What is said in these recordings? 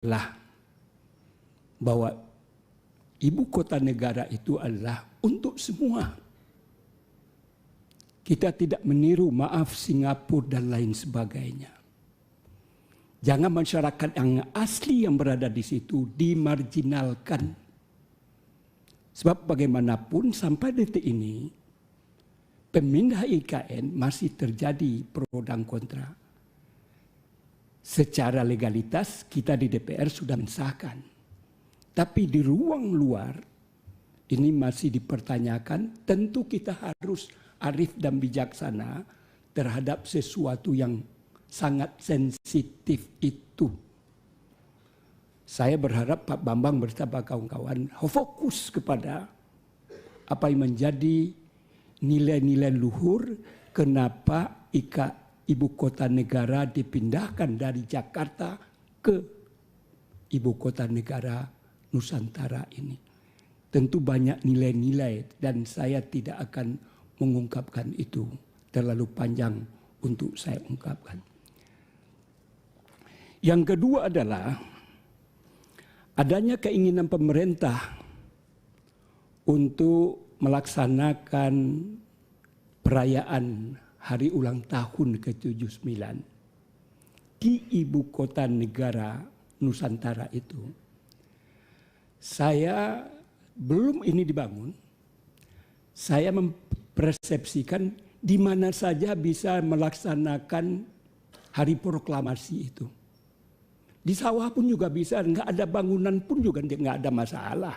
adalah bahwa ibu kota negara itu adalah untuk semua. Kita tidak meniru, maaf, Singapura dan lain sebagainya. Jangan masyarakat yang asli yang berada di situ dimarginalkan. Sebab bagaimanapun sampai detik ini, pemindah IKN masih terjadi pro dan kontra. Secara legalitas kita di DPR sudah mensahkan. Tapi di ruang luar ini masih dipertanyakan. Tentu kita harus arif dan bijaksana terhadap sesuatu yang sangat sensitif itu. Saya berharap Pak Bambang bersama kawan-kawan fokus kepada apa yang menjadi nilai-nilai luhur kenapa ibu kota negara dipindahkan dari Jakarta ke ibu kota negara Nusantara ini. Tentu banyak nilai-nilai dan saya tidak akan mengungkapkan itu. Terlalu panjang untuk saya ungkapkan. Yang kedua adalah adanya keinginan pemerintah untuk melaksanakan perayaan hari ulang tahun ke-79 di ibu kota negara Nusantara itu. Saya belum ini dibangun, saya mempersepsikan di mana saja bisa melaksanakan hari proklamasi itu. Di sawah pun juga bisa, nggak ada bangunan pun juga nggak ada masalah.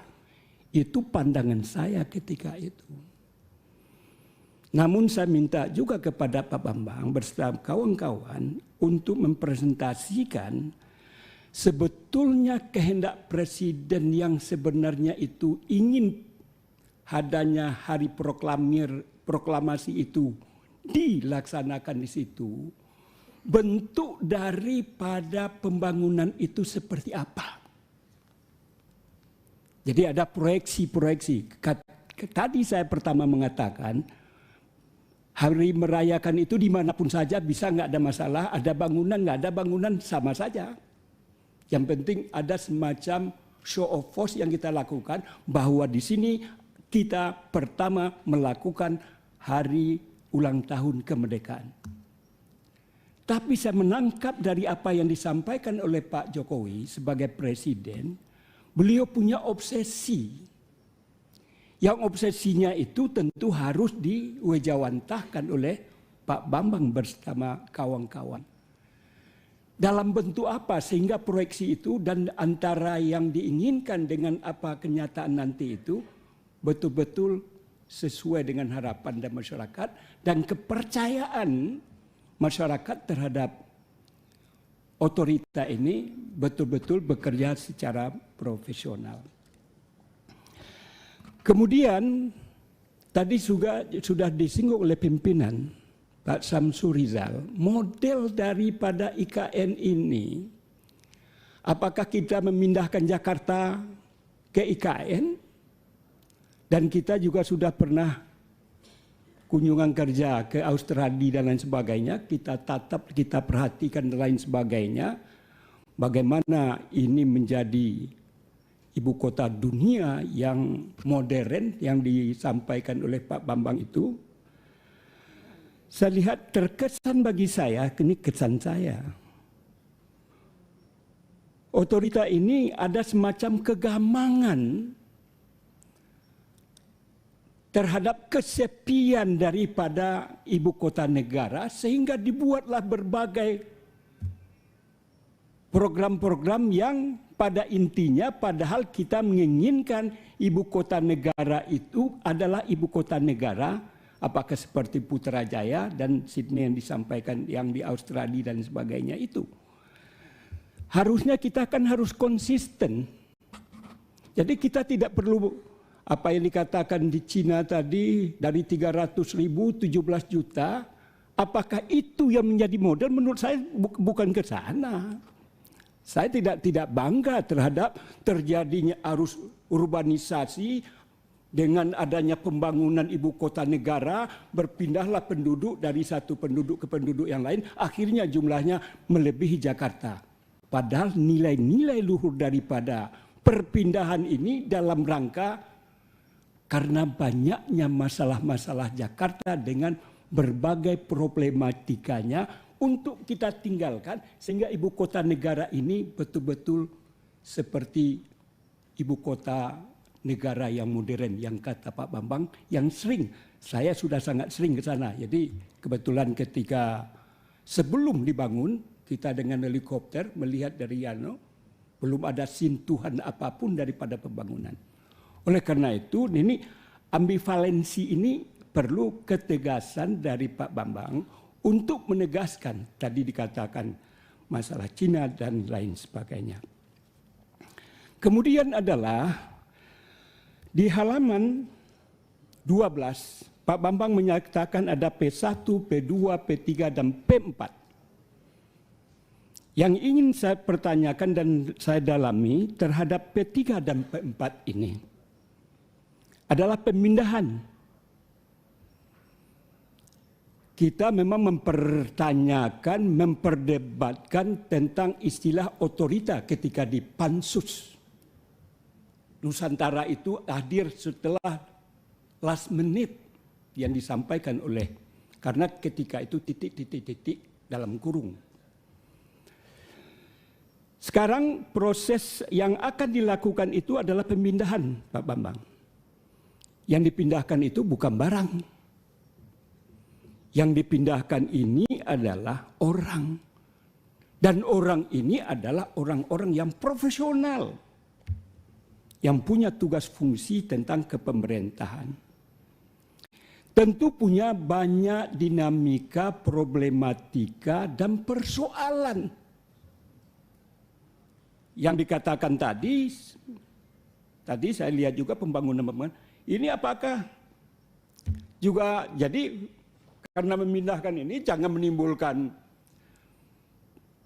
Itu pandangan saya ketika itu. Namun saya minta juga kepada Pak Bambang bersama kawan-kawan untuk mempresentasikan sebetulnya kehendak Presiden yang sebenarnya itu ingin adanya hari proklamasi itu dilaksanakan di situ. Bentuk daripada pembangunan itu seperti apa? Jadi ada proyeksi-proyeksi. Tadi saya pertama mengatakan hari merayakan itu dimanapun saja bisa, nggak ada masalah. Ada bangunan, nggak ada bangunan sama saja. Yang penting ada semacam show of force yang kita lakukan bahwa di sini kita pertama melakukan hari ulang tahun kemerdekaan. Tapi saya menangkap dari apa yang disampaikan oleh Pak Jokowi sebagai presiden, beliau punya obsesi. Yang obsesinya itu tentu harus diwejawantahkan oleh Pak Bambang bersama kawan-kawan. Dalam bentuk apa sehingga proyeksi itu dan antara yang diinginkan dengan apa kenyataan nanti itu betul-betul sesuai dengan harapan dan masyarakat dan kepercayaan masyarakat terhadap otorita ini betul-betul bekerja secara profesional. Kemudian tadi sudah disinggung oleh pimpinan Pak Samsur Rizal, model daripada IKN ini, apakah kita memindahkan Jakarta ke IKN? Dan kita juga sudah pernah kunjungan kerja ke Australia dan lain sebagainya, kita tatap, kita perhatikan dan lain sebagainya. Bagaimana ini menjadi ibu kota dunia yang modern yang disampaikan oleh Pak Bambang itu. Saya lihat terkesan bagi saya, ini kesan saya. Otorita ini ada semacam kegamangan terhadap kesepian daripada ibu kota negara sehingga dibuatlah berbagai program-program yang pada intinya padahal kita menginginkan ibu kota negara itu adalah ibu kota negara, apakah seperti Putrajaya dan Sydney yang disampaikan yang di Australia dan sebagainya itu. Harusnya kita kan harus konsisten. Jadi kita tidak perlu apa yang dikatakan di Cina tadi dari 300.000 17 juta, apakah itu yang menjadi model? Menurut saya bukan ke sana. Saya tidak bangga terhadap terjadinya arus urbanisasi dengan adanya pembangunan ibu kota negara, berpindahlah penduduk dari satu penduduk ke penduduk yang lain, akhirnya jumlahnya melebihi Jakarta. Padahal nilai-nilai luhur daripada perpindahan ini dalam rangka karena banyaknya masalah-masalah Jakarta dengan berbagai problematikanya untuk kita tinggalkan sehingga ibu kota negara ini betul-betul seperti ibu kota negara yang modern yang kata Pak Bambang yang sering. Saya sudah sangat sering ke sana. Jadi kebetulan ketika sebelum dibangun kita dengan helikopter melihat dari Yano belum ada sentuhan apapun daripada pembangunan. Oleh karena itu, ini ambivalensi ini perlu ketegasan dari Pak Bambang untuk menegaskan, tadi dikatakan masalah Cina dan lain sebagainya. Kemudian adalah di halaman 12, Pak Bambang menyatakan ada P1, P2, P3, dan P4. Yang ingin saya pertanyakan dan saya dalami terhadap P3 dan P4 ini adalah pemindahan. Kita memang mempertanyakan, memperdebatkan tentang istilah otorita ketika di Pansus. Nusantara itu hadir setelah last minute yang disampaikan oleh, karena ketika itu titik dalam kurung. Sekarang proses yang akan dilakukan itu adalah pemindahan, Pak Bambang. Yang dipindahkan itu bukan barang. Yang dipindahkan ini adalah orang. Dan orang ini adalah orang-orang yang profesional. Yang punya tugas fungsi tentang kepemerintahan. Tentu punya banyak dinamika, problematika, dan persoalan. Yang dikatakan tadi saya lihat juga pembangunan. Ini apakah juga jadi karena memindahkan ini jangan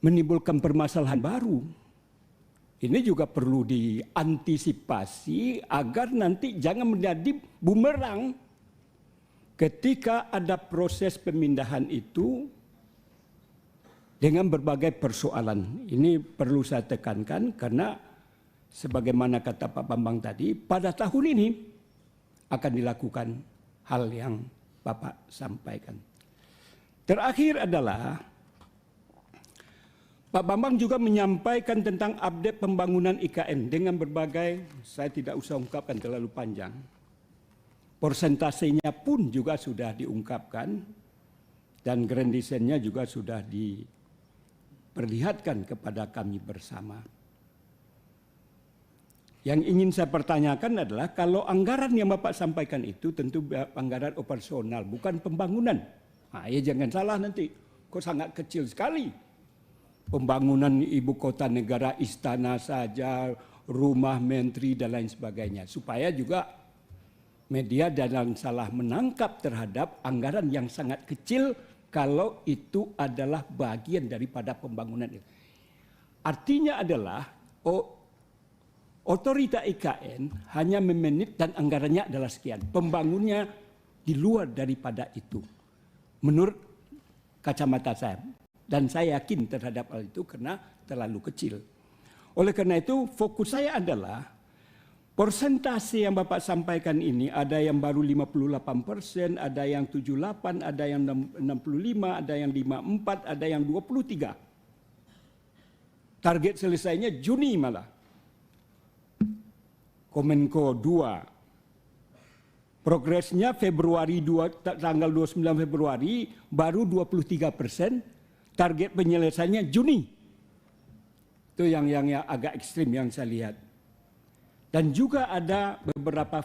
menimbulkan permasalahan baru. Ini juga perlu diantisipasi agar nanti jangan menjadi bumerang ketika ada proses pemindahan itu dengan berbagai persoalan. Ini perlu saya tekankan karena sebagaimana kata Pak Bambang tadi, pada tahun ini akan dilakukan hal yang Bapak sampaikan. Terakhir adalah Pak Bambang juga menyampaikan tentang update pembangunan IKN dengan berbagai, saya tidak usah ungkapkan terlalu panjang. Persentasenya pun juga sudah diungkapkan dan grand design-nya juga sudah diperlihatkan kepada kami bersama. Yang ingin saya pertanyakan adalah kalau anggaran yang Bapak sampaikan itu tentu anggaran operasional, bukan pembangunan. Nah, ya jangan salah nanti, kok sangat kecil sekali. Pembangunan ibu kota negara, istana saja, rumah menteri dan lain sebagainya. Supaya juga media jangan salah menangkap terhadap anggaran yang sangat kecil kalau itu adalah bagian daripada pembangunan itu. Artinya adalah otorita IKN hanya memanage dan anggarannya adalah sekian. Pembangunnya di luar daripada itu. Menurut kacamata saya. Dan saya yakin terhadap hal itu karena terlalu kecil. Oleh karena itu fokus saya adalah persentase yang Bapak sampaikan ini ada yang baru 58%, ada yang 78%, ada yang 65%, ada yang 54%, ada yang 23%. Target selesainya Juni malah. Komenko 2. Progresnya Februari tanggal 29 Februari baru 23%. Target penyelesaiannya Juni. Itu yang agak ekstrim yang saya lihat. Dan juga ada beberapa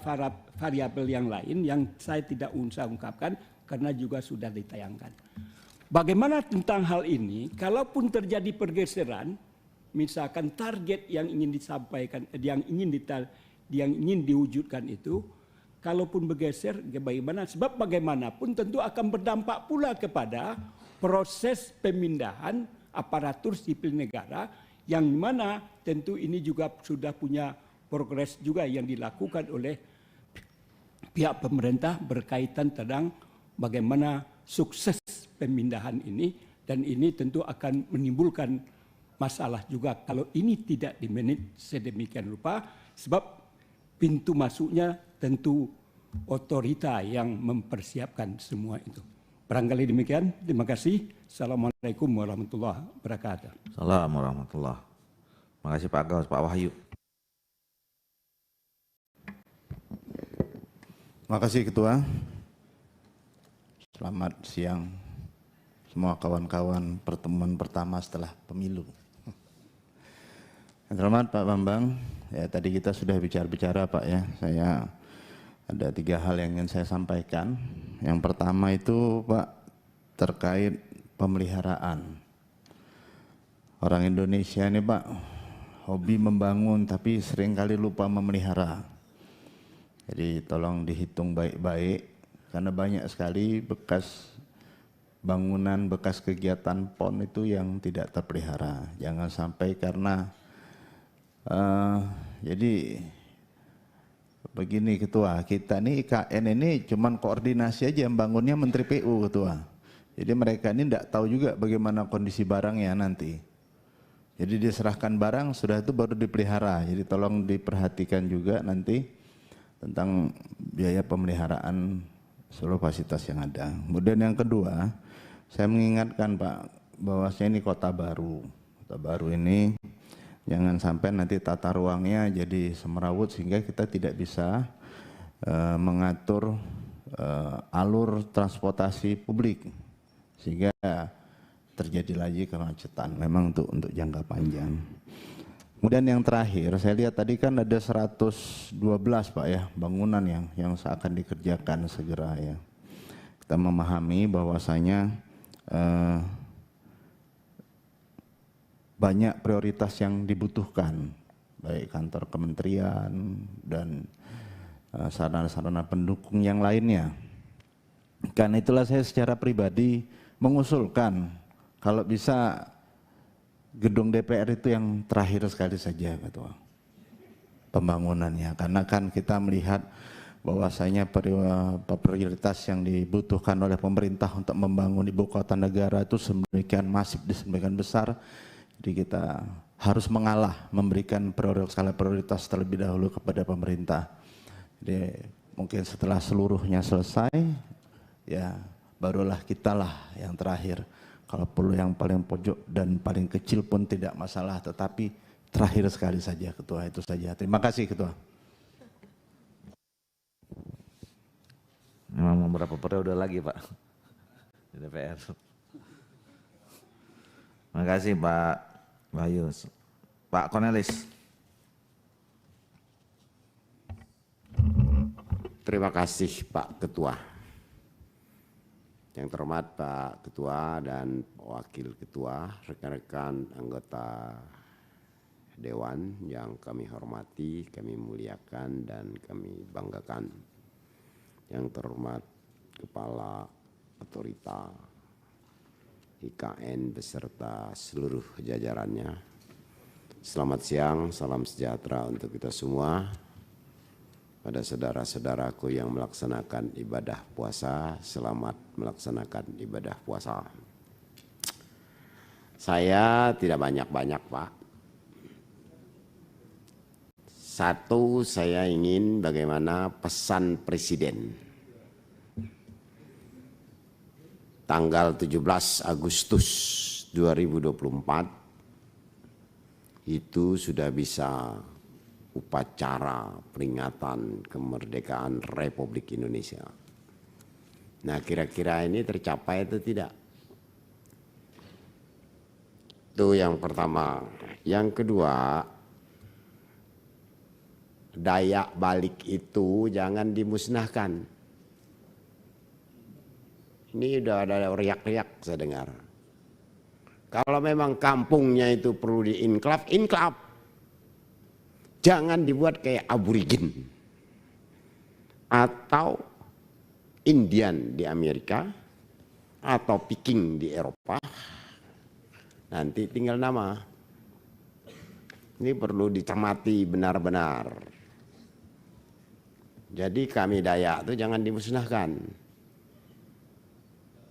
variabel yang lain yang saya tidak usah ungkapkan karena juga sudah ditayangkan. Bagaimana tentang hal ini? Kalaupun terjadi pergeseran, misalkan target yang ingin disampaikan, yang ingin diwujudkan itu, kalaupun bergeser, bagaimana? Sebab bagaimanapun tentu akan berdampak pula kepada proses pemindahan aparatur sipil negara yang mana tentu ini juga sudah punya progres juga yang dilakukan oleh pihak pemerintah berkaitan tentang bagaimana sukses pemindahan ini dan ini tentu akan menimbulkan masalah juga kalau ini tidak dimanage sedemikian rupa, sebab pintu masuknya tentu otorita yang mempersiapkan semua itu. Barangkali demikian. Terima kasih. Assalamualaikum warahmatullahi wabarakatuh. Assalamualaikum warahmatullahi wabarakatuh. Terima kasih Pak Gaus, Pak Wahyu. Terima kasih Ketua. Selamat siang semua kawan-kawan pertemuan pertama setelah pemilu. Yang terhormat Pak Bambang, ya tadi kita sudah bicara Pak ya. Saya ada 3 hal yang ingin saya sampaikan. Yang pertama itu Pak terkait pemeliharaan. Orang Indonesia ini Pak hobi membangun tapi seringkali lupa memelihara. Jadi tolong dihitung baik-baik karena banyak sekali bekas bangunan, bekas kegiatan PON itu yang tidak terpelihara. Jangan sampai karena jadi begini Ketua, kita nih IKN ini cuman koordinasi aja, membangunnya Menteri PU Ketua. Jadi mereka ini tidak tahu juga bagaimana kondisi barangnya nanti. Jadi diserahkan barang sudah itu baru dipelihara. Jadi tolong diperhatikan juga nanti tentang biaya pemeliharaan seluruh fasilitas yang ada. Kemudian yang kedua, saya mengingatkan Pak bahwasanya ini kota baru. Kota baru ini jangan sampai nanti tata ruangnya jadi semerawut sehingga kita tidak bisa mengatur alur transportasi publik sehingga terjadi lagi kemacetan. Memang untuk jangka panjang. Kemudian yang terakhir, saya lihat tadi kan ada 112 Pak ya bangunan yang akan dikerjakan segera ya. Kita memahami bahwasanya banyak prioritas yang dibutuhkan, baik kantor kementerian dan sarana-sarana pendukung yang lainnya. Karena itulah saya secara pribadi mengusulkan kalau bisa gedung DPR itu yang terakhir sekali saja Ketua pembangunannya, karena kan kita melihat bahwasanya prioritas yang dibutuhkan oleh pemerintah untuk membangun ibu kota negara itu sedemikian masif, sedemikian besar. Jadi kita harus mengalah memberikan skala prioritas terlebih dahulu kepada pemerintah. Jadi mungkin setelah seluruhnya selesai, ya barulah kitalah yang terakhir. Kalau perlu yang paling pojok dan paling kecil pun tidak masalah, tetapi terakhir sekali saja Ketua, itu saja. Terima kasih Ketua. Memang beberapa periode lagi Pak di DPR. Terima kasih Pak Wahyu. Pak Cornelis. Terima kasih Pak Ketua. Yang terhormat Pak Ketua dan Wakil Ketua, rekan-rekan anggota Dewan yang kami hormati, kami muliakan dan kami banggakan. Yang terhormat Kepala Otorita IKN beserta seluruh jajarannya. Selamat siang, salam sejahtera untuk kita semua. Pada saudara-saudaraku yang melaksanakan ibadah puasa, selamat melaksanakan ibadah puasa. Saya tidak banyak-banyak Pak. Satu, saya ingin bagaimana pesan Presiden. Tanggal 17 Agustus 2024 itu sudah bisa upacara peringatan kemerdekaan Republik Indonesia. Nah, kira-kira ini tercapai atau tidak? Itu yang pertama. Yang kedua, Dayak balik itu jangan dimusnahkan. Ini udah ada riak-riak saya dengar. Kalau memang kampungnya itu perlu diinklaf, inklaf. Jangan dibuat kayak aborigin atau Indian di Amerika atau Peking di Eropa. Nanti tinggal nama. Ini perlu dicermati benar-benar. Jadi kami Dayak itu jangan dimusnahkan.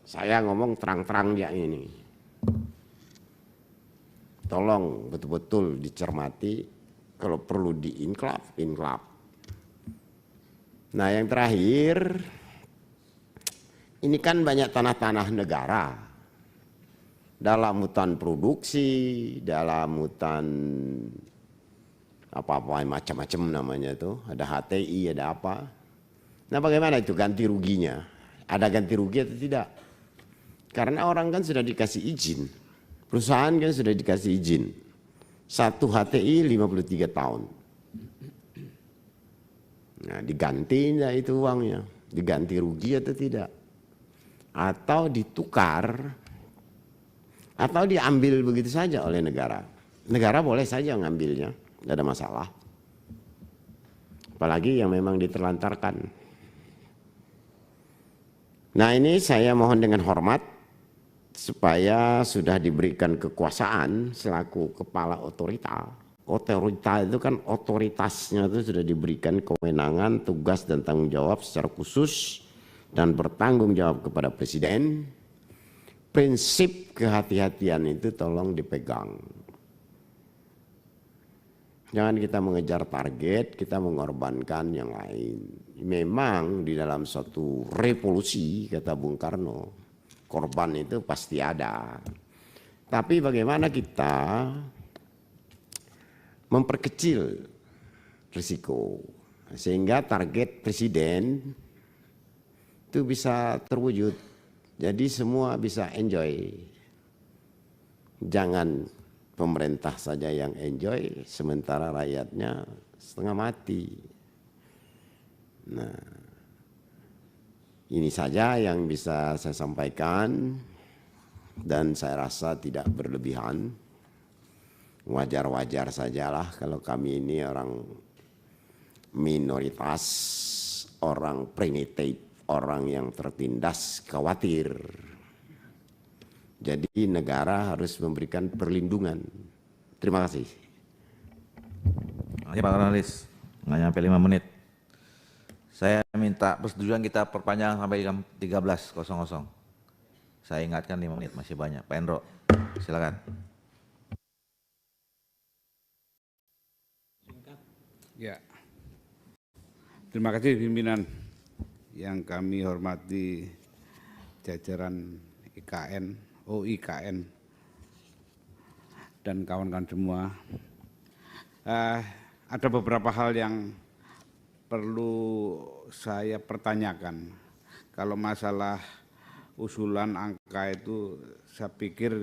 Saya ngomong terang-terang ya ini. tolong betul-betul dicermati, kalau perlu diinklap. Nah yang terakhir, ini kan banyak tanah-tanah negara. Dalam hutan produksi, dalam hutan apa-apa macam-macam namanya itu, ada HTI, ada apa. Nah bagaimana itu ganti ruginya? Ada ganti rugi atau tidak? Karena orang kan sudah dikasih izin, perusahaan kan sudah dikasih izin. 1 HTI 53 tahun. Nah diganti enggak itu uangnya? Diganti rugi atau tidak? Atau ditukar, atau diambil begitu saja oleh negara. Negara boleh saja ngambilnya, tidak ada masalah. Apalagi yang memang diterlantarkan. Nah ini saya mohon dengan hormat, supaya sudah diberikan kekuasaan selaku kepala otorita. Otorita itu kan otoritasnya itu sudah diberikan kewenangan, tugas dan tanggung jawab secara khusus dan bertanggung jawab kepada presiden. Prinsip kehati-hatian itu tolong dipegang. Jangan kita mengejar target, kita mengorbankan yang lain. Memang di dalam suatu revolusi, kata Bung Karno, korban itu pasti ada. Tapi bagaimana kita memperkecil risiko sehingga target presiden itu bisa terwujud. Jadi semua bisa enjoy. Jangan pemerintah saja yang enjoy sementara rakyatnya setengah mati. Nah, ini saja yang bisa saya sampaikan dan saya rasa tidak berlebihan. Wajar-wajar sajalah kalau kami ini orang minoritas, orang primitif, orang yang tertindas, khawatir. Jadi negara harus memberikan perlindungan. Terima kasih. Terima kasih Pak Kornelis, nggak nyampe 5 menit. Saya minta persetujuan kita perpanjang sampai jam 13.00. Saya ingatkan 5 menit, masih banyak. Pak Endro, silakan. Ya, terima kasih pimpinan yang kami hormati jajaran IKN, OIKN, dan kawan-kawan semua. Ada beberapa hal yang perlu saya pertanyakan. Kalau masalah usulan angka itu, saya pikir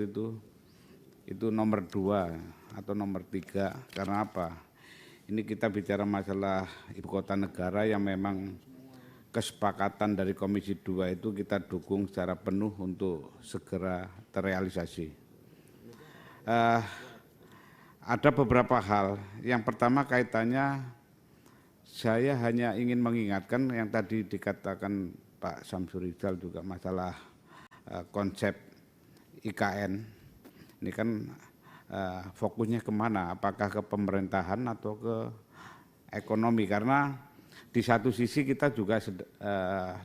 itu nomor 2 atau nomor 3. Karena apa? Ini kita bicara masalah ibu kota negara yang memang kesepakatan dari Komisi 2 itu kita dukung secara penuh untuk segera terrealisasi. Ada beberapa hal. Yang pertama kaitannya, saya hanya ingin mengingatkan yang tadi dikatakan Pak Samsuri Rizal juga masalah konsep IKN. Ini kan fokusnya kemana? Apakah ke pemerintahan atau ke ekonomi? Karena di satu sisi kita juga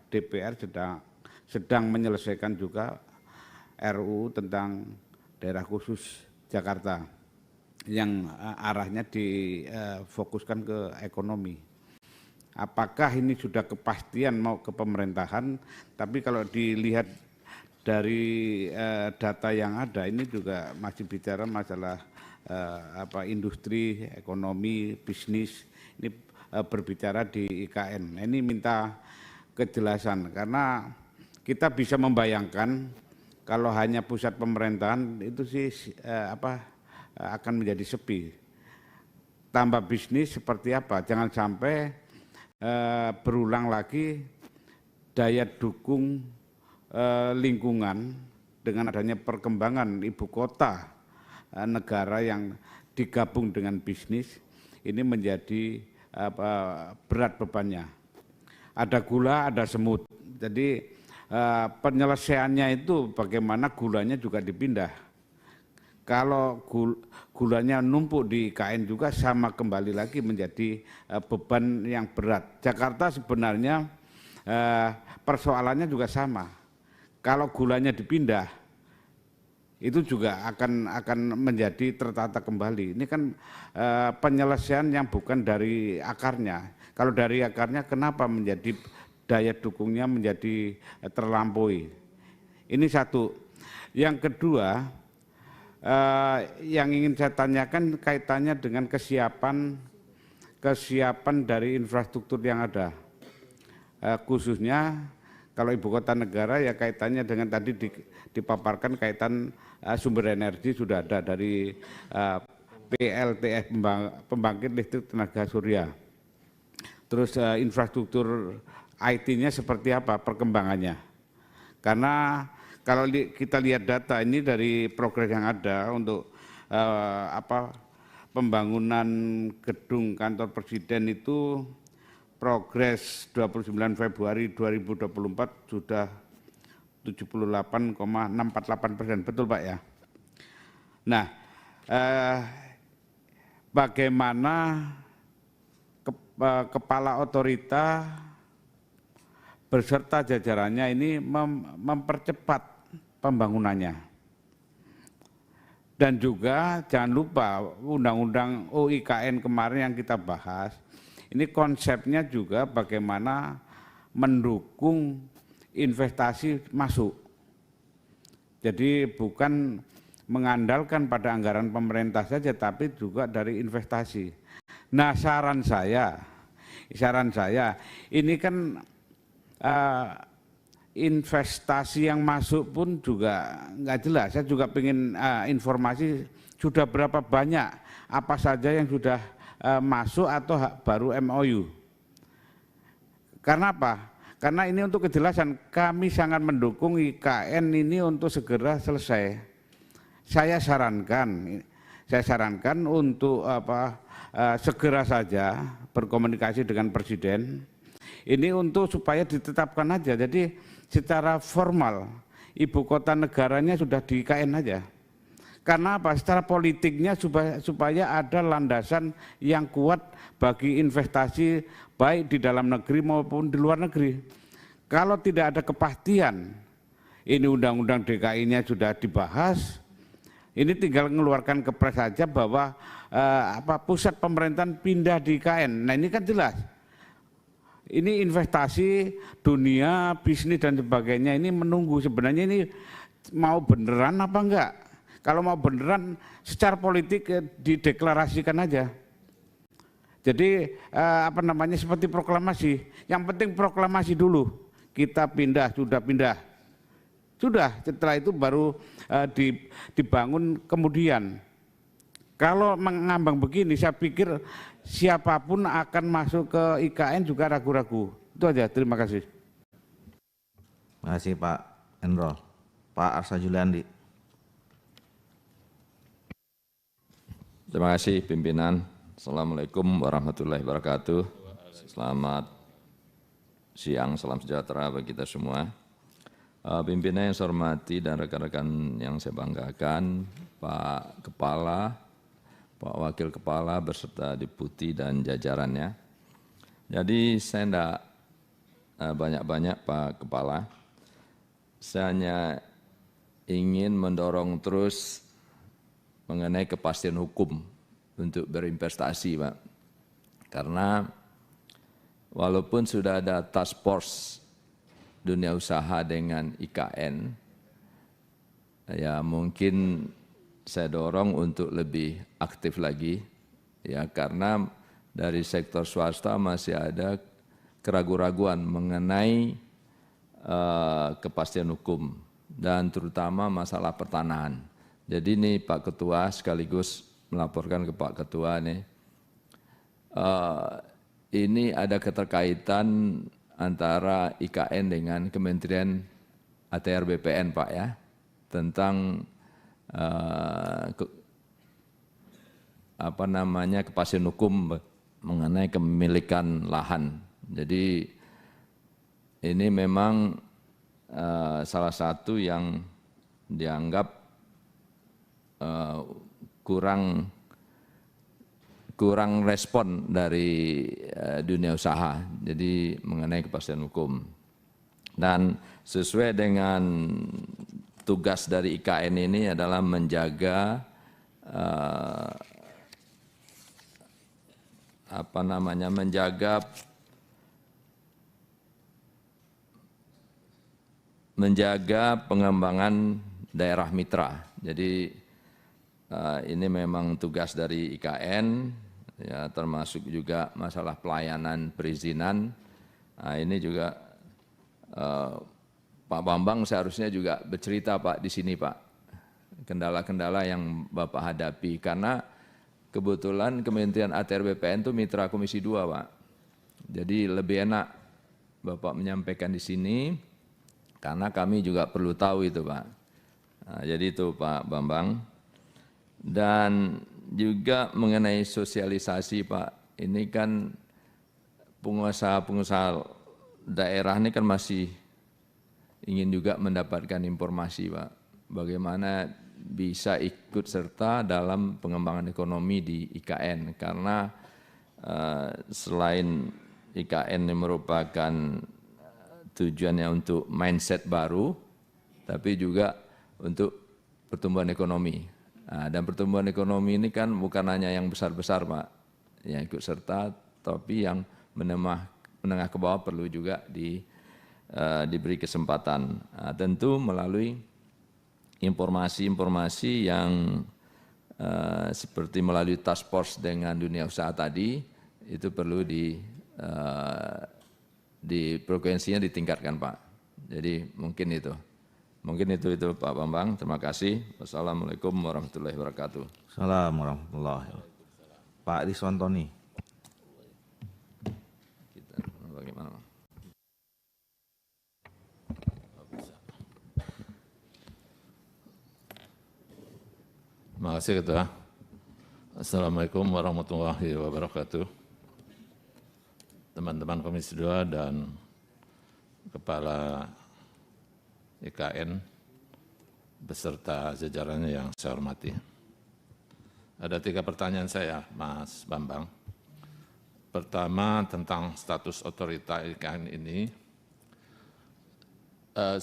DPR sedang menyelesaikan juga RUU tentang daerah khusus Jakarta yang arahnya difokuskan ke ekonomi. Apakah ini sudah kepastian mau ke pemerintahan? Tapi kalau dilihat dari data yang ada, ini juga masih bicara masalah industri, ekonomi, bisnis. Ini berbicara di IKN. Ini minta kejelasan karena kita bisa membayangkan kalau hanya pusat pemerintahan itu sih akan menjadi sepi. Tambah bisnis seperti apa? Jangan sampai berulang lagi daya dukung lingkungan dengan adanya perkembangan ibu kota negara yang digabung dengan bisnis, ini menjadi berat bebannya. Ada gula, ada semut. Jadi penyelesaiannya itu bagaimana gulanya juga dipindah. Kalau gulanya numpuk di IKN juga sama kembali lagi menjadi beban yang berat. Jakarta sebenarnya persoalannya juga sama. Kalau gulanya dipindah, itu juga akan menjadi tertata kembali. Ini kan penyelesaian yang bukan dari akarnya. Kalau dari akarnya kenapa menjadi daya dukungnya menjadi terlampaui? Ini satu. Yang kedua, yang ingin saya tanyakan kaitannya dengan kesiapan dari infrastruktur yang ada. Khususnya kalau ibu kota negara ya kaitannya dengan tadi dipaparkan kaitan sumber energi sudah ada dari PLTS pembangkit listrik tenaga surya. Terus infrastruktur IT-nya seperti apa perkembangannya? Karena kalau kita lihat data ini dari progres yang ada untuk pembangunan gedung kantor presiden itu progres 29 Februari 2024 sudah 78,648%, betul Pak ya? Nah, bagaimana kepala otorita beserta jajarannya ini mempercepat pembangunannya. Dan juga jangan lupa Undang-Undang UIKN kemarin yang kita bahas, ini konsepnya juga bagaimana mendukung investasi masuk. Jadi bukan mengandalkan pada anggaran pemerintah saja, tapi juga dari investasi. Nah saran saya ini kan investasi yang masuk pun juga nggak jelas. Saya juga ingin informasi sudah berapa banyak, apa saja yang sudah masuk atau baru MOU. Karena apa? Karena ini untuk kejelasan, kami sangat mendukung IKN ini untuk segera selesai. Saya sarankan untuk segera saja berkomunikasi dengan Presiden. Ini untuk supaya ditetapkan aja. Jadi secara formal ibu kota negaranya sudah di IKN aja. Karena apa? Secara politiknya supaya ada landasan yang kuat bagi investasi baik di dalam negeri maupun di luar negeri. Kalau tidak ada kepastian, ini undang-undang DKI-nya sudah dibahas, ini tinggal mengeluarkan kepres saja bahwa pusat pemerintahan pindah di IKN. Nah ini kan jelas. Ini investasi dunia, bisnis dan sebagainya ini menunggu sebenarnya ini mau beneran apa enggak. Kalau mau beneran secara politik dideklarasikan aja. Jadi seperti proklamasi. Yang penting proklamasi dulu. Kita pindah, sudah pindah. Sudah, setelah itu baru dibangun kemudian. Kalau mengambang begini saya pikir siapapun akan masuk ke IKN juga ragu-ragu. Itu aja, terima kasih. Terima kasih Pak Enrol. Pak Arsa Juliandi. Terima kasih pimpinan. Assalamualaikum warahmatullahi wabarakatuh. Selamat siang, salam sejahtera bagi kita semua. Pimpinan yang saya hormati dan rekan-rekan yang saya banggakan, Pak Kepala, Pak Wakil Kepala beserta Deputi dan jajarannya. Jadi saya tidak banyak-banyak Pak Kepala, saya hanya ingin mendorong terus mengenai kepastian hukum untuk berinvestasi Pak. Karena walaupun sudah ada task force dunia usaha dengan IKN, ya mungkin saya dorong untuk lebih aktif lagi, ya karena dari sektor swasta masih ada keraguan-raguan mengenai kepastian hukum dan terutama masalah pertanahan. Jadi ini Pak Ketua sekaligus melaporkan ke Pak Ketua nih, ini ada keterkaitan antara IKN dengan Kementerian ATR BPN Pak ya, tentang kepastian hukum mengenai kepemilikan lahan. Jadi ini memang salah satu yang dianggap kurang respon dari dunia usaha. Jadi mengenai kepastian hukum. Dan sesuai dengan tugas dari IKN ini adalah menjaga menjaga pengembangan daerah mitra. Jadi ini memang tugas dari IKN, ya, termasuk juga masalah pelayanan perizinan. Nah, ini juga Pak Bambang seharusnya juga bercerita Pak di sini Pak, kendala-kendala yang Bapak hadapi, karena kebetulan Kementerian ATR BPN itu mitra Komisi 2 Pak. Jadi lebih enak Bapak menyampaikan di sini, karena kami juga perlu tahu itu Pak. Nah, jadi itu Pak Bambang. Dan juga mengenai sosialisasi Pak, ini kan pengusaha-pengusaha daerah ini kan masih ingin juga mendapatkan informasi Pak, bagaimana bisa ikut serta dalam pengembangan ekonomi di IKN, karena selain IKN ini merupakan tujuannya untuk mindset baru, tapi juga untuk pertumbuhan ekonomi. Nah, dan pertumbuhan ekonomi ini kan bukan hanya yang besar-besar Pak, yang ikut serta, tapi yang menengah ke bawah perlu juga diberi kesempatan. Nah, tentu melalui informasi-informasi yang seperti melalui task force dengan dunia usaha tadi, itu perlu di frekuensinya ditingkatkan Pak. Jadi mungkin itu Pak Bambang. Terima kasih. Wassalamualaikum warahmatullahi wabarakatuh. Assalamualaikum warahmatullahi wabarakatuh. Pak Riswantoni. Bagaimana? Terima kasih Ketua. Assalamualaikum warahmatullahi wabarakatuh. Teman-teman Komisi 2 dan Kepala IKN beserta jajarannya yang saya hormati. Ada 3 pertanyaan saya, Mas Bambang. Pertama, tentang status otorita IKN ini,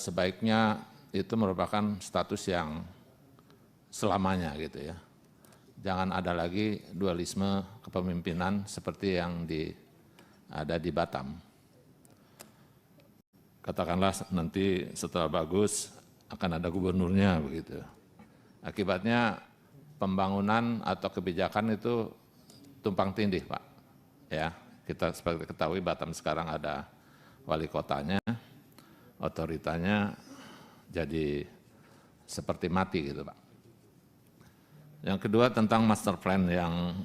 sebaiknya itu merupakan status yang selamanya gitu ya. Jangan ada lagi dualisme kepemimpinan seperti yang ada di Batam. Katakanlah nanti setelah bagus akan ada gubernurnya begitu. Akibatnya pembangunan atau kebijakan itu tumpang tindih Pak. Ya, kita seperti ketahui Batam sekarang ada wali kotanya, otoritanya jadi seperti mati gitu Pak. Yang kedua tentang master plan yang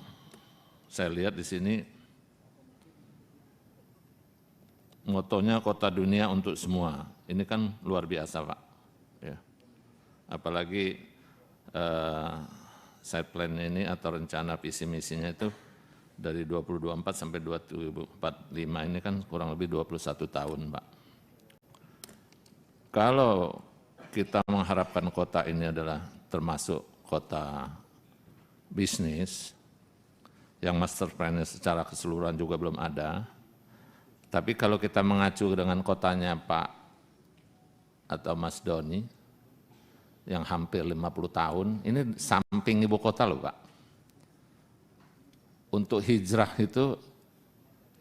saya lihat di sini, motonya kota dunia untuk semua. Ini kan luar biasa Pak. Ya. Apalagi side plan ini atau rencana visi misinya itu dari 2024 sampai 2045 ini kan kurang lebih 21 tahun Pak. Kalau kita mengharapkan kota ini adalah termasuk kota bisnis, yang master plan-nya secara keseluruhan juga belum ada, tapi kalau kita mengacu dengan kotanya Pak atau Mas Doni, yang hampir 50 tahun, ini samping ibu kota loh Pak. Untuk hijrah itu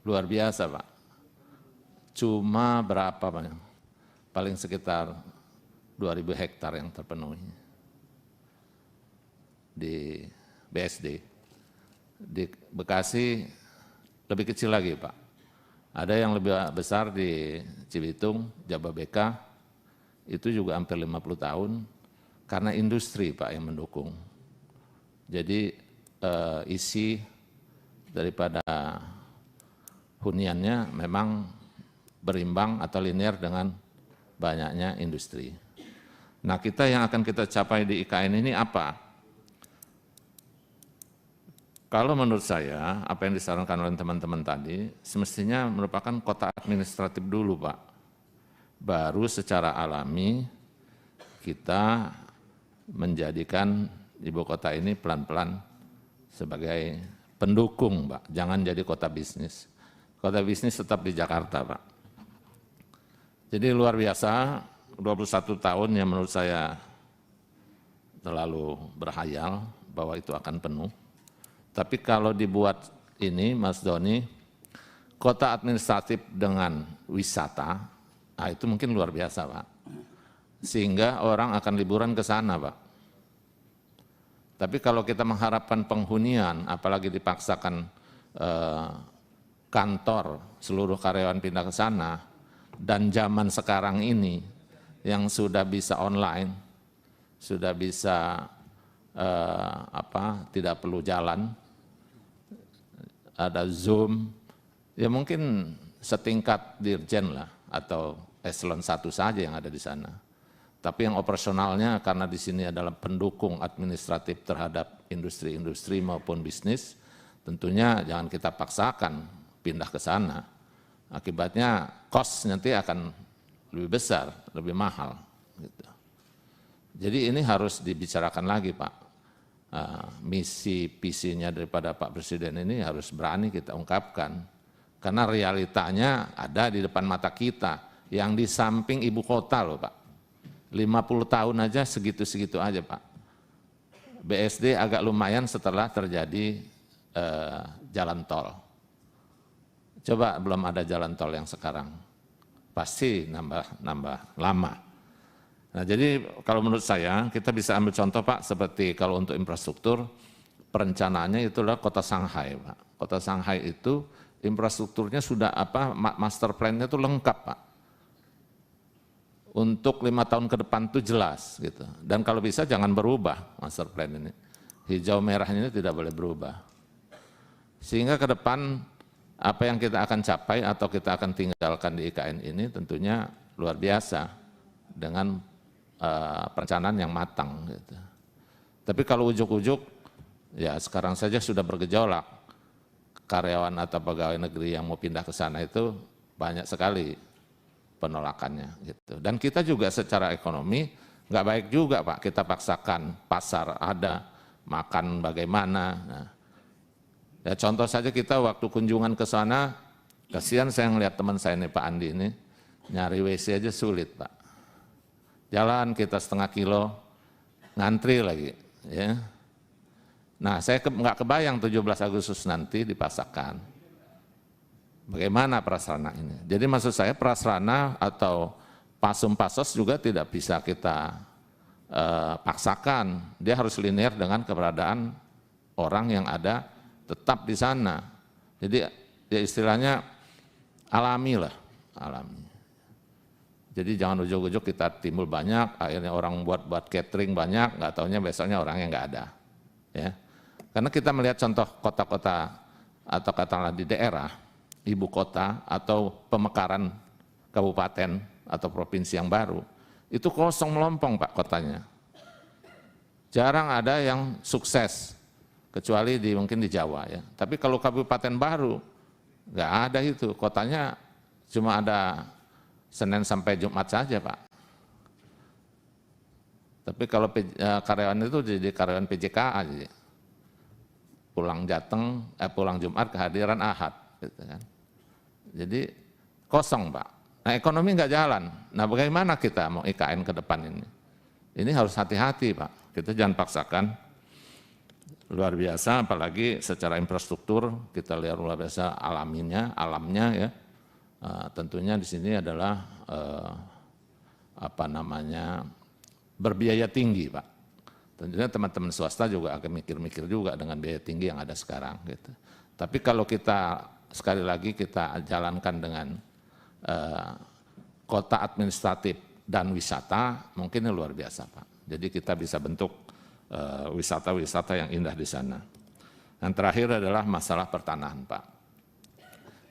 luar biasa Pak. Cuma berapa Pak? Paling sekitar 2.000 hektar yang terpenuhi di BSD. Di Bekasi lebih kecil lagi Pak. Ada yang lebih besar di Cibitung, Jababeka, itu juga hampir 50 tahun, karena industri Pak yang mendukung. Jadi isi daripada huniannya memang berimbang atau linear dengan banyaknya industri. Nah kita yang akan kita capai di IKN ini apa? Kalau menurut saya, apa yang disarankan oleh teman-teman tadi, semestinya merupakan kota administratif dulu Pak. Baru secara alami kita menjadikan ibu kota ini pelan-pelan sebagai pendukung Pak. Jangan jadi kota bisnis. Kota bisnis tetap di Jakarta Pak. Jadi luar biasa 21 tahun yang menurut saya terlalu berhayal bahwa itu akan penuh. Tapi kalau dibuat ini, Mas Doni, kota administratif dengan wisata, nah itu mungkin luar biasa, Pak. Sehingga orang akan liburan ke sana, Pak. Tapi kalau kita mengharapkan penghunian, apalagi dipaksakan kantor, seluruh karyawan pindah ke sana, dan zaman sekarang ini yang sudah bisa online, sudah bisa tidak perlu jalan, ada Zoom, ya mungkin setingkat dirjen lah atau eselon 1 saja yang ada di sana. Tapi yang operasionalnya karena di sini adalah pendukung administratif terhadap industri-industri maupun bisnis, tentunya jangan kita paksakan pindah ke sana. Akibatnya cost nanti akan lebih besar, lebih mahal. Gitu. Jadi ini harus dibicarakan lagi, Pak. Misi visinya daripada Pak Presiden ini harus berani kita ungkapkan. Karena realitanya ada di depan mata kita, yang di samping ibu kota loh, Pak. 50 tahun aja segitu-segitu aja, Pak. BSD agak lumayan setelah terjadi jalan tol. Coba belum ada jalan tol yang sekarang. Pasti nambah lama. Nah, jadi kalau menurut saya kita bisa ambil contoh, Pak, seperti kalau untuk infrastruktur perencanaannya itu adalah kota Shanghai, Pak. Kota Shanghai itu infrastrukturnya sudah master plan-nya itu lengkap, Pak. Untuk 5 tahun ke depan itu jelas gitu. Dan kalau bisa jangan berubah master plan ini. Hijau merah ini tidak boleh berubah. Sehingga ke depan apa yang kita akan capai atau kita akan tinggalkan di IKN ini tentunya luar biasa dengan perencanaan yang matang. Gitu. Tapi kalau ujuk-ujuk, ya sekarang saja sudah bergejolak. Karyawan atau pegawai negeri yang mau pindah ke sana itu banyak sekali penolakannya. Gitu. Dan kita juga secara ekonomi nggak baik juga, Pak. Kita paksakan pasar ada, makan bagaimana. Nah, ya contoh saja kita waktu kunjungan ke sana, kasihan saya ngelihat teman saya nih Pak Andi ini, nyari WC aja sulit, Pak. Jalan kita setengah kilo, ngantri lagi. Ya. Nah, saya nggak kebayang 17 Agustus nanti dipasarkan. Bagaimana prasarana ini? Jadi maksud saya prasarana atau pasum-pasos juga tidak bisa kita paksakan. Dia harus linear dengan keberadaan orang yang ada tetap di sana. Jadi ya istilahnya alami lah, alami. Jadi jangan ujuk-ujuk kita timbul banyak, akhirnya orang buat catering banyak, nggak taunya besoknya orangnya nggak ada. Ya. Karena kita melihat contoh kota-kota atau katakanlah di daerah, ibu kota atau pemekaran kabupaten atau provinsi yang baru, itu kosong melompong, Pak, kotanya. Jarang ada yang sukses, kecuali mungkin di Jawa ya. Tapi kalau kabupaten baru, nggak ada itu, kotanya cuma ada Senin sampai Jumat saja, Pak. Tapi kalau karyawan itu jadi karyawan PJKA, jadi pulang pulang Jumat kehadiran Ahad, gitu kan. Jadi kosong, Pak. Nah, ekonomi nggak jalan. Nah, bagaimana kita mau IKN ke depan ini? Ini harus hati-hati, Pak. Kita jangan paksakan. Luar biasa, apalagi secara infrastruktur kita lihat luar biasa alamnya ya. Tentunya di sini adalah berbiaya tinggi, Pak. Tentunya teman-teman swasta juga akan mikir-mikir juga dengan biaya tinggi yang ada sekarang. Gitu. Tapi kalau kita sekali lagi kita jalankan dengan kota administratif dan wisata, mungkin luar biasa, Pak. Jadi kita bisa bentuk wisata-wisata yang indah di sana. Yang terakhir adalah masalah pertanahan, Pak.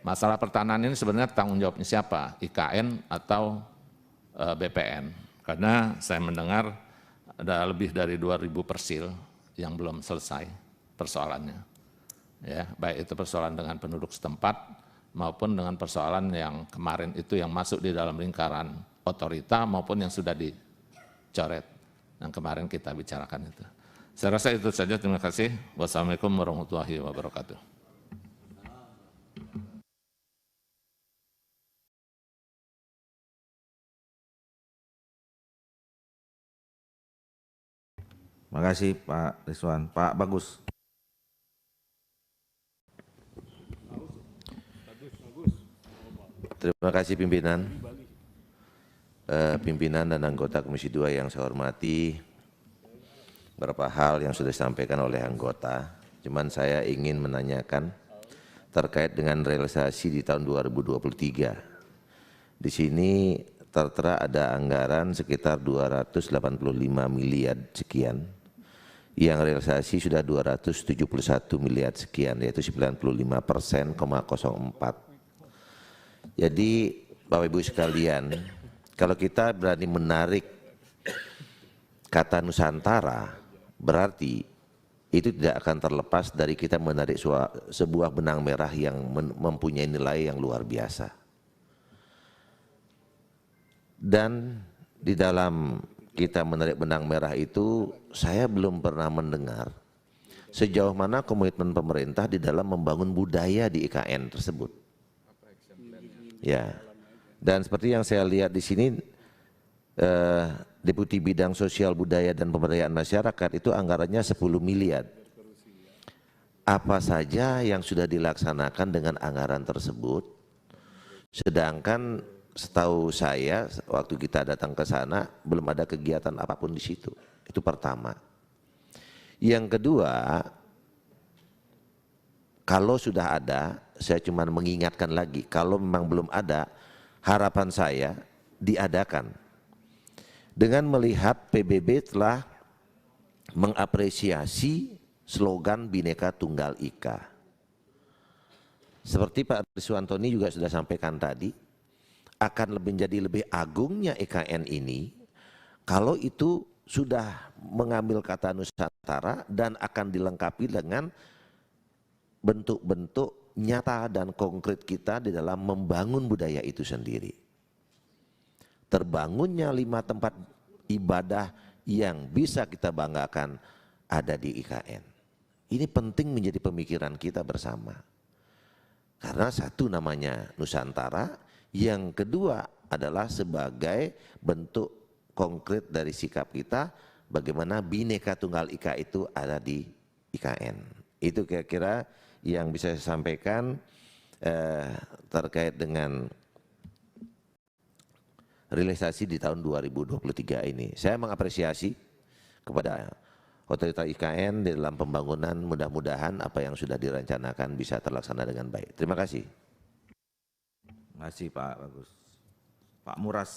Masalah pertanahan ini sebenarnya tanggung jawabnya siapa? IKN atau BPN? Karena saya mendengar ada lebih dari 2.000 persil yang belum selesai persoalannya. Ya, baik itu persoalan dengan penduduk setempat maupun dengan persoalan yang kemarin itu yang masuk di dalam lingkaran otorita maupun yang sudah dicoret yang kemarin kita bicarakan itu. Saya rasa itu saja, terima kasih. Wassalamualaikum warahmatullahi wabarakatuh. Terima kasih Pak Rizwan. Pak Bagus. Terima kasih pimpinan. Pimpinan dan anggota Komisi 2 yang saya hormati, beberapa hal yang sudah disampaikan oleh anggota, cuman saya ingin menanyakan terkait dengan realisasi di tahun 2023. Di sini tertera ada anggaran sekitar 285 miliar sekian, yang realisasi sudah 271 miliar sekian, yaitu 95%,04. Jadi Bapak Ibu sekalian, kalau kita berani menarik kata Nusantara, berarti itu tidak akan terlepas dari kita menarik sebuah benang merah yang mempunyai nilai yang luar biasa. Dan di dalam kita menarik benang merah itu, saya belum pernah mendengar sejauh mana komitmen pemerintah di dalam membangun budaya di IKN tersebut. Ya, dan seperti yang saya lihat di sini, Deputi Bidang Sosial Budaya dan Pemberdayaan Masyarakat itu anggarannya 10 miliar. Apa saja yang sudah dilaksanakan dengan anggaran tersebut? Sedangkan setahu saya waktu kita datang ke sana belum ada kegiatan apapun di situ. Itu pertama. Yang kedua, kalau sudah ada, saya cuma mengingatkan lagi, kalau memang belum ada, harapan saya diadakan. Dengan melihat PBB telah mengapresiasi slogan Bhinneka Tunggal Ika. Seperti Pak Riswantoni juga sudah sampaikan tadi, akan menjadi lebih agungnya IKN ini kalau itu sudah mengambil kata Nusantara dan akan dilengkapi dengan bentuk-bentuk nyata dan konkret kita di dalam membangun budaya itu sendiri. Terbangunnya 5 tempat ibadah yang bisa kita banggakan ada di IKN. Ini penting menjadi pemikiran kita bersama. Karena satu namanya Nusantara, yang kedua adalah sebagai bentuk konkret dari sikap kita bagaimana Bhinneka Tunggal Ika itu ada di IKN. Itu kira-kira yang bisa saya sampaikan terkait dengan realisasi di tahun 2023 ini. Saya mengapresiasi kepada otoritas IKN di dalam pembangunan, mudah-mudahan apa yang sudah direncanakan bisa terlaksana dengan baik. Terima kasih. Terima kasih Pak Bagus. Pak Muras.